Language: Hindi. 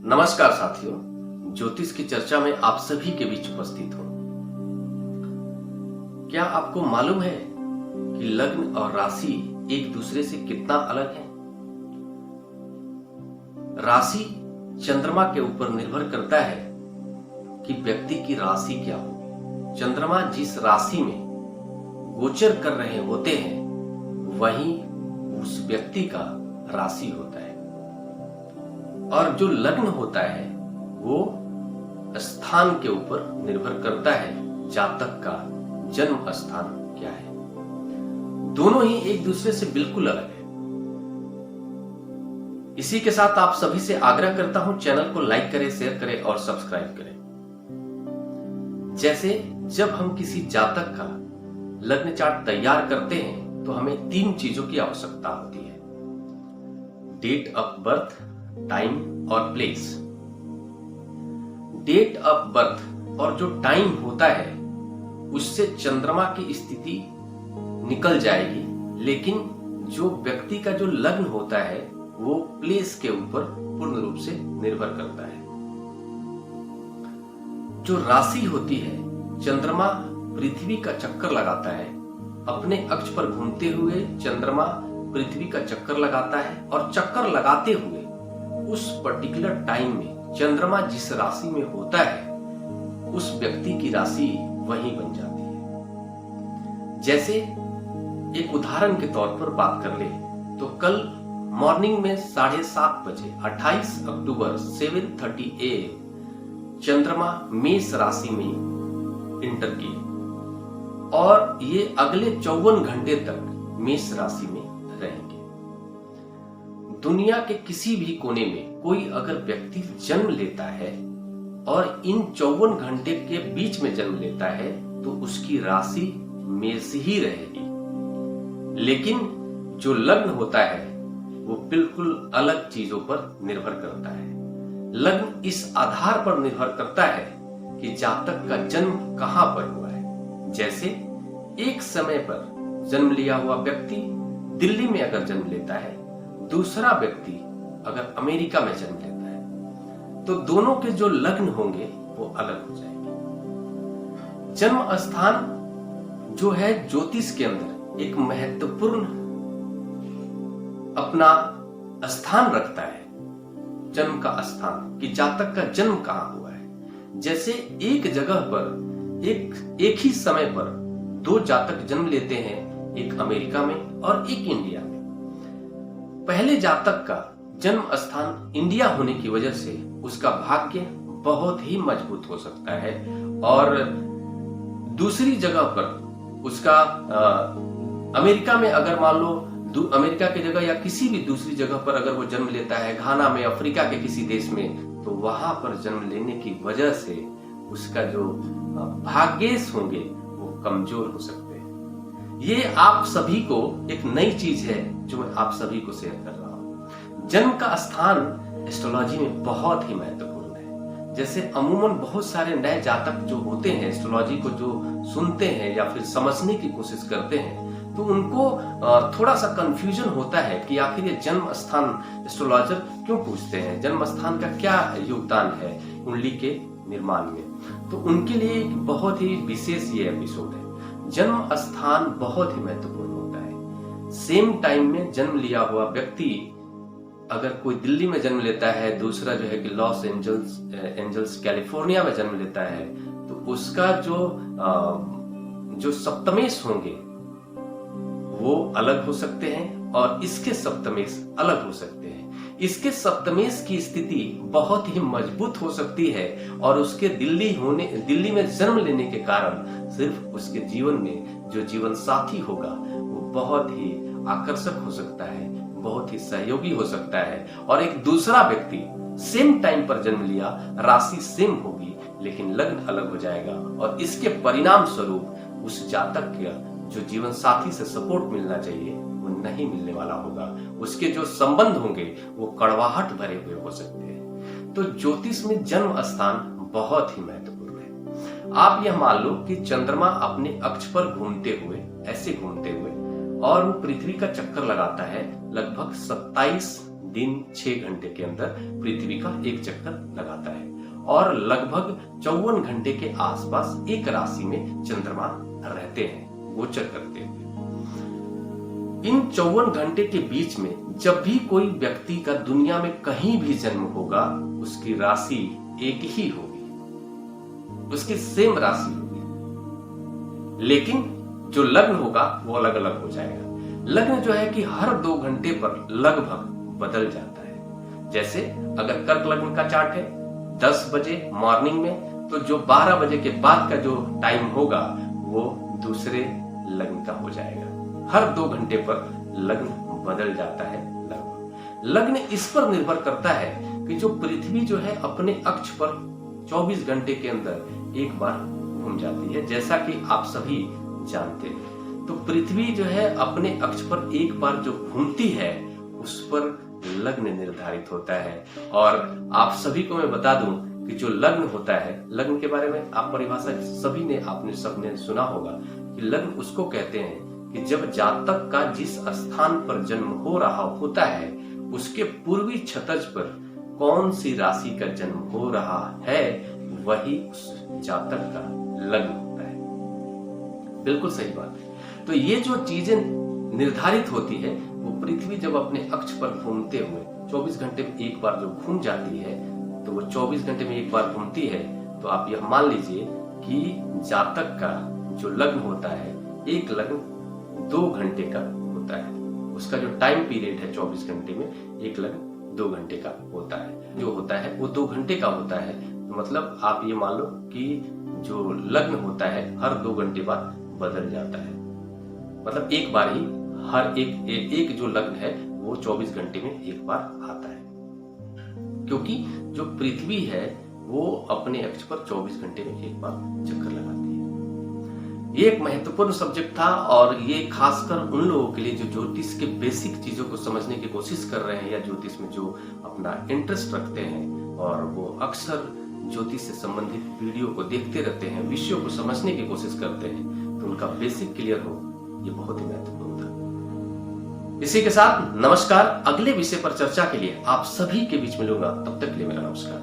नमस्कार साथियों, ज्योतिष की चर्चा में आप सभी के बीच उपस्थित हूं। क्या आपको मालूम है कि लग्न और राशि एक दूसरे से कितना अलग है? राशि चंद्रमा के ऊपर निर्भर करता है कि व्यक्ति की राशि क्या हो। चंद्रमा जिस राशि में गोचर कर रहे होते हैं वही उस व्यक्ति का राशि होता है, और जो लग्न होता है वो स्थान के ऊपर निर्भर करता है, जातक का जन्म स्थान क्या है। दोनों ही एक दूसरे से बिल्कुल अलग है। इसी के साथ आप सभी से आग्रह करता हूं, चैनल को लाइक करें, शेयर करें और सब्सक्राइब करें। जैसे जब हम किसी जातक का लग्न चार्ट तैयार करते हैं तो हमें 3 चीजों की आवश्यकता होती है: डेट ऑफ बर्थ, टाइम और प्लेस। डेट ऑफ बर्थ और जो टाइम होता है उससे चंद्रमा की स्थिति निकल जाएगी, लेकिन जो व्यक्ति का जो लग्न होता है वो प्लेस के ऊपर पूर्ण रूप से निर्भर करता है। जो राशि होती है, चंद्रमा पृथ्वी का चक्कर लगाता है, अपने अक्ष पर घूमते हुए चंद्रमा पृथ्वी का चक्कर लगाता है, और चक्कर लगाते हुए उस पर्टिकुलर टाइम में चंद्रमा जिस राशि में होता है उस व्यक्ति की राशि वही बन जाती है। जैसे एक उदाहरण के तौर पर बात कर ले तो कल मॉर्निंग में 7:30 बजे 28 अक्टूबर 7:30 AM चंद्रमा मेष राशि में इंटर किए, और ये अगले 54 घंटे तक मेष राशि में रहेंगे। दुनिया के किसी भी कोने में कोई अगर व्यक्ति जन्म लेता है और इन 54 घंटे के बीच में जन्म लेता है तो उसकी राशि मेष ही रहेगी, लेकिन जो लग्न होता है वो बिल्कुल अलग चीजों पर निर्भर करता है। लग्न इस आधार पर निर्भर करता है कि जातक का जन्म कहां पर हुआ है। जैसे एक समय पर जन्म लिया हुआ व्यक्ति दिल्ली में अगर जन्म लेता है, दूसरा व्यक्ति अगर अमेरिका में जन्म लेता है, तो दोनों के जो लग्न होंगे वो अलग हो जाएंगे। जन्म स्थान जो है ज्योतिष के अंदर एक महत्वपूर्ण अपना स्थान रखता है। जन्म का स्थान कि जातक का जन्म कहां हुआ है। जैसे एक जगह पर एक ही समय पर 2 जातक जन्म लेते हैं, एक अमेरिका में और एक इंडिया में। पहले जातक का जन्म स्थान इंडिया होने की वजह से उसका भाग्य बहुत ही मजबूत हो सकता है, और दूसरी जगह पर उसका अमेरिका में अगर मान लो अमेरिका की जगह या किसी भी दूसरी जगह पर अगर वो जन्म लेता है, घाना में, अफ्रीका के किसी देश में, तो वहां पर जन्म लेने की वजह से उसका जो भाग्येश होंगे वो कमजोर हो सकते हैं। ये आप सभी को एक नई चीज है जो मैं आप सभी को शेयर कर रहा हूं। जन्म का स्थान एस्ट्रोलॉजी में बहुत ही महत्वपूर्ण है। जैसे अमूमन बहुत सारे नए जातक जो होते हैं, एस्ट्रोलॉजी को जो सुनते हैं या फिर समझने की कोशिश करते हैं, तो उनको थोड़ा सा कंफ्यूजन होता है कि आखिर ये जन्म स्थान एस्ट्रोलॉजर क्यों पूछते हैं, जन्म स्थान का क्या योगदान है कुंडली के निर्माण में। तो उनके लिए एक बहुत ही विशेष ये एपिसोड है। जन्म स्थान बहुत ही महत्वपूर्ण होता है। सेम टाइम में जन्म लिया हुआ व्यक्ति अगर कोई दिल्ली में जन्म लेता है, दूसरा जो है कि लॉस एंजल्स कैलिफोर्निया में जन्म लेता है, तो उसका जो सप्तमेश होंगे वो अलग हो सकते हैं और इसके सप्तमेश अलग हो सकते हैं। इसके सप्तमेश की स्थिति बहुत ही मजबूत हो सकती है, और उसके दिल्ली में जन्म लेने के कारण सिर्फ उसके जीवन में जो जीवन साथी होगा वो बहुत ही आकर्षक हो सकता है, बहुत ही सहयोगी हो सकता है। और एक दूसरा व्यक्ति सेम टाइम पर जन्म लिया, राशि सेम होगी, लेकिन लग्न अलग हो जाएगा, और इसके परिणाम स्वरूप उस जातक का जो जीवन साथी से सपोर्ट मिलना चाहिए वो नहीं मिलने वाला होगा। उसके जो संबंध होंगे वो कड़वाहट भरे हुए हो सकते हैं। तो ज्योतिष में जन्म स्थान बहुत ही महत्वपूर्ण है। आप यह मान लो कि चंद्रमा अपने अक्ष पर घूमते हुए, ऐसे घूमते हुए, और वो पृथ्वी का चक्कर लगाता है लगभग 27 दिन 6 घंटे के अंदर पृथ्वी का एक चक्कर लगाता है और लगभग 54 घंटे के आसपास एक राशि में चंद्रमा रहते हैं गोचर करते हुए। इन 54 घंटे के बीच में जब भी कोई व्यक्ति का दुनिया में कहीं भी जन्म होगा, उसकी राशि एक ही होगी, उसकी सेम राशि होगी, लेकिन जो लग्न होगा वो अलग अलग हो जाएगा। लग्न जो है कि हर 2 घंटे पर लगभग बदल जाता है। जैसे अगर कर्क लग्न का चार्ट है 10 बजे मॉर्निंग में, तो जो 12 बजे के बाद का जो टाइम होगा वो दूसरे लग्न का हो जाएगा। हर 2 घंटे पर लग्न बदल जाता है। लग्न इस पर निर्भर करता है कि जो पृथ्वी जो है अपने अक्ष पर 24 घंटे के अंदर एक बार घूम जाती है, जैसा कि आप सभी जानते हैं। तो पृथ्वी जो है अपने अक्ष पर एक बार जो घूमती है उस पर लग्न निर्धारित होता है। और आप सभी को मैं बता दूं कि जो लग्न होता है, लग्न के बारे में आप परिभाषा सभी ने आपने सबने सुना होगा कि लग्न उसको कहते हैं कि जब जातक का जिस स्थान पर जन्म हो रहा होता है उसके पूर्वी क्षतज पर कौन सी राशि का जन्म हो रहा है वही उस जातक का लग्न होता है। बिल्कुल सही बात है। तो ये जो चीजें निर्धारित होती है वो पृथ्वी जब अपने अक्ष पर घूमते हुए 24 घंटे में एक बार जो घूम जाती है, तो वो 24 घंटे में एक बार घूमती है, तो आप यह मान लीजिए कि जातक का जो लग्न होता है, एक लग्न 2 घंटे का होता है। उसका जो टाइम पीरियड है 24 घंटे में, एक लग्न 2 घंटे का होता है। जो होता है वो 2 घंटे का होता है। तो मतलब आप ये मान लो कि जो लग्न होता है हर 2 घंटे बाद बदल जाता है। मतलब एक बार ही हर एक जो लग्न है वो 24 घंटे में एक बार आता है, क्योंकि जो पृथ्वी है वो अपने अक्ष पर 24 घंटे में एक बार चक्कर लगाती है। ये एक महत्वपूर्ण सब्जेक्ट था और ये खासकर उन लोगों के लिए जो ज्योतिष के बेसिक चीजों को समझने की कोशिश कर रहे हैं या ज्योतिष में जो अपना इंटरेस्ट रखते हैं और वो अक्सर ज्योतिष से संबंधित वीडियो को देखते रहते हैं, विषयों को समझने की कोशिश करते हैं, तो उनका बेसिक क्लियर हो, ये बहुत ही महत्वपूर्ण था। इसी के साथ नमस्कार। अगले विषय पर चर्चा के लिए आप सभी के बीच मिलूंगा, तब तक के लिए मेरा नमस्कार।